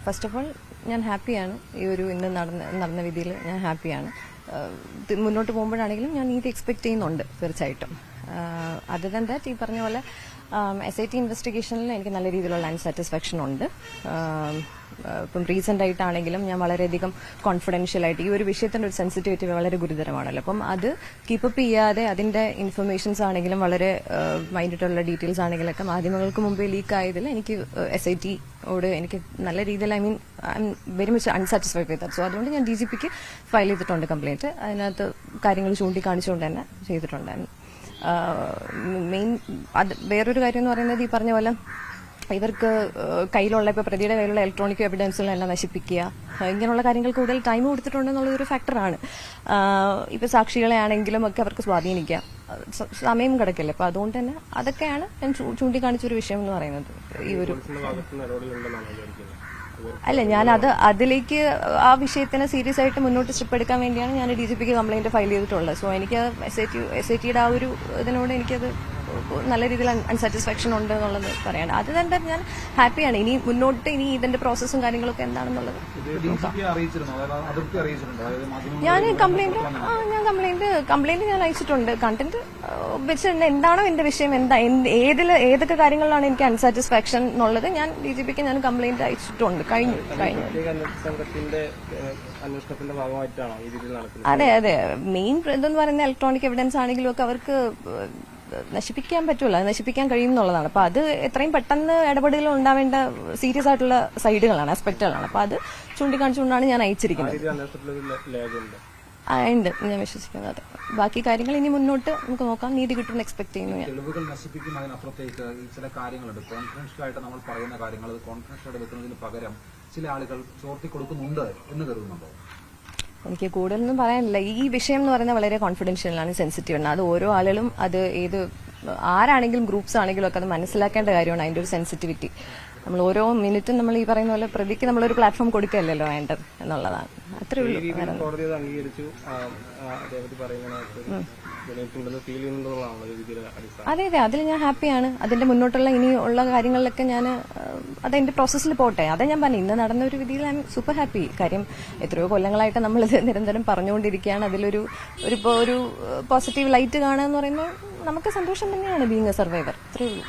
First of all ഞാൻ ഹാപ്പിയാണ്. ഈ ഒരു ഇന്ന് നടന്ന വിധിയിൽ ഞാൻ ഹാപ്പിയാണ്. മുന്നോട്ട് പോകുമ്പോഴാണെങ്കിലും ഞാൻ നീതി എക്സ്പെക്ട് ചെയ്യുന്നുണ്ട് തീർച്ചയായിട്ടും. അതർ ദാൻ ദാറ്റ് ഈ പറഞ്ഞ പോലെ SIT ഇൻവെസ്റ്റിഗേഷനിൽ എനിക്ക് നല്ല രീതിയിലുള്ള അൺസാറ്റിസ്ഫാക്ഷൻ ഉണ്ട്. ഇപ്പം റീസെന്റ് ആയിട്ടാണെങ്കിലും ഞാൻ വളരെയധികം കോൺഫിഡൻഷ്യൽ ആയിട്ട് ഈ ഒരു വിഷയത്തിന്റെ ഒരു സെൻസിറ്റിവിറ്റി വളരെ ഗുരുതരമാണല്ലോ. അപ്പം അത് കീപ്പപ്പ് ചെയ്യാതെ അതിന്റെ ഇൻഫർമേഷൻസ് ആണെങ്കിലും വളരെ മൈൻഡിട്ടുള്ള ഡീറ്റെയിൽസ് ആണെങ്കിലൊക്കെ മാധ്യമങ്ങൾക്ക് മുമ്പേ ലീക്ക് ആയതിൽ എനിക്ക് SIT ഓട് എനിക്ക് നല്ല രീതിയിൽ I am very much unsatisfied with that. So അതുകൊണ്ട് ഞാൻ DGPക്ക് ഫയൽ ചെയ്തിട്ടുണ്ട് കംപ്ലയിന്റ്. അതിനകത്ത് കാര്യങ്ങൾ ചൂണ്ടിക്കാണിച്ചുകൊണ്ട് തന്നെ ചെയ്തിട്ടുണ്ടായിരുന്നു. മെയിൻ അത് വേറൊരു കാര്യം എന്ന് പറയുന്നത് ഈ പറഞ്ഞ പോലെ ഇവർക്ക് കയ്യിലുള്ള ഇപ്പൊ പ്രതിയുടെ കയ്യിലുള്ള ഇലക്ട്രോണിക് എവിഡൻസുകളെല്ലാം നശിപ്പിക്കുക, ഇങ്ങനെയുള്ള കാര്യങ്ങൾ കൂടുതൽ ടൈം കൊടുത്തിട്ടുണ്ടെന്നുള്ളതൊരു ഫാക്ടറാണ്. ഇപ്പൊ സാക്ഷികളെ ആണെങ്കിലും ഒക്കെ അവർക്ക് സ്വാധീനിക്കാം, സമയം കിടക്കില്ല. അപ്പൊ അതുകൊണ്ട് തന്നെ അതൊക്കെയാണ് ഞാൻ ചൂണ്ടിക്കാണിച്ചൊരു വിഷയം എന്ന് പറയുന്നത്. ഈ ഒരു അല്ല, ഞാൻ അതിലേക്ക് ആ വിഷയത്തിന് സീരിയസ് ആയിട്ട് മുന്നോട്ട് സ്റ്റെപ്പ് എടുക്കാൻ വേണ്ടിയാണ് ഞാൻ DGPക്ക് കംപ്ലൈന്റ് ഫയൽ ചെയ്തിട്ടുള്ളത്. സോ എനിക്ക് SITയുടെ ആ ഒരു ഇതിനോട് എനിക്കത് നല്ല രീതിയിൽ അൺസാറ്റിസ്ഫാക്ഷൻ ഉണ്ട് എന്നുള്ളത് പറയാണ്. അത് തന്നെ ഞാൻ ഹാപ്പിയാണ്. ഇനി മുന്നോട്ട് ഇനി ഇതിന്റെ പ്രോസസ്സും കാര്യങ്ങളൊക്കെ എന്താണെന്നുള്ളത് ഞാൻ കംപ്ലൈന്റ് ഞാൻ അയച്ചിട്ടുണ്ട്. കണ്ടന്റ് വെച്ച് എന്താണോ എന്റെ വിഷയം, ഏതൊക്കെ കാര്യങ്ങളിലാണ് എനിക്ക് അൺസാറ്റിസ്ഫാക്ഷൻ എന്നുള്ളത് ഞാൻ DGPക്ക് ഞാൻ കംപ്ലൈന്റ് അയച്ചിട്ടുണ്ട്. കഴിഞ്ഞു. അതെ, മെയിൻ ഇതെന്ന് പറയുന്ന ഇലക്ട്രോണിക് എവിഡൻസ് ആണെങ്കിലും ഒക്കെ അവർക്ക് നശിപ്പിക്കാൻ പറ്റൂല, നശിപ്പിക്കാൻ കഴിയുന്നുള്ളതാണ്. അപ്പൊ അത് എത്രയും പെട്ടെന്ന് ഇടപെടലുകൾ ഉണ്ടാവേണ്ട സീരിയസ് ആയിട്ടുള്ള സൈഡുകളാണ്, ആസ്പെക്ടുകളാണ്. അപ്പൊ അത് ചൂണ്ടിക്കാണിച്ചുകൊണ്ടാണ് ഞാൻ അയച്ചിരിക്കുന്നത്. ഉണ്ട്, ഞാൻ വിശ്വസിക്കുന്നത്. അതെ, ബാക്കി കാര്യങ്ങൾ ഇനി മുന്നോട്ട് നമുക്ക് നോക്കാം. നീതി കിട്ടുമെന്ന് എക്സ്പെക്ട് ചെയ്യുന്നു ഞാൻ. തെളിവുകൾ നശിപ്പിക്കുന്നതിനപ്പുറത്തേക്ക് ചില കാര്യങ്ങളുണ്ട്. കോൺഫിഡൻഷ്യൽ ആയിട്ട് നമ്മൾ പറയുന്ന കാര്യങ്ങൾ കോൺഫിഡൻഷ്യൽ ആയിട്ട് വെക്കുന്നതിന് പകരം ചില ആളുകൾ ചോർത്തി കൊടുക്കുന്നുണ്ട് എന്ന് കരുതുന്നുണ്ടോ? എനിക്ക് കൂടുതലൊന്നും പറയാനില്ല. ഈ വിഷയം എന്ന് പറയുന്നത് വളരെ കോൺഫിഡൻഷ്യലാണ്, സെൻസിറ്റീവ് ആണ്. അത് ഓരോ ആളുകളും അത് ആരാണെങ്കിലും ഗ്രൂപ്പ്സ് ആണെങ്കിലും ഒക്കെ അത് മനസ്സിലാക്കേണ്ട കാര്യമാണ്. അതിന്റെ ഒരു സെൻസിറ്റിവിറ്റി നമ്മൾ ഓരോ മിനിറ്റും നമ്മൾ ഈ പറയുന്ന പോലെ പ്രതിക്ക് നമ്മളൊരു പ്ലാറ്റ്ഫോം കൊടുക്കുകയല്ലോ വേണ്ടത് എന്നുള്ളതാണ്. അത്രേ ഉള്ളൂ. അതെ, അതിൽ ഞാൻ ഹാപ്പിയാണ്. അതിന്റെ മുന്നോട്ടുള്ള ഇനി ഉള്ള കാര്യങ്ങളിലൊക്കെ ഞാൻ അതെന്റെ പ്രോസസ്സിൽ പോട്ടെ. അതെ ഞാൻ പറഞ്ഞു, ഇന്ന് നടന്ന ഒരു വിധിയിൽ ഐ എം സൂപ്പർ ഹാപ്പി. കാര്യം എത്രയോ കൊല്ലങ്ങളായിട്ട് നമ്മളിത് നിരന്തരം പറഞ്ഞുകൊണ്ടിരിക്കുകയാണ്. അതിലൊരു ഒരു പോസിറ്റീവ് ലൈറ്റ് കാണുക എന്ന് പറയുമ്പോൾ നമുക്ക് സന്തോഷം തന്നെയാണ് ബീങ് എ സർവൈവർ. അത്രേ ഉള്ളൂ.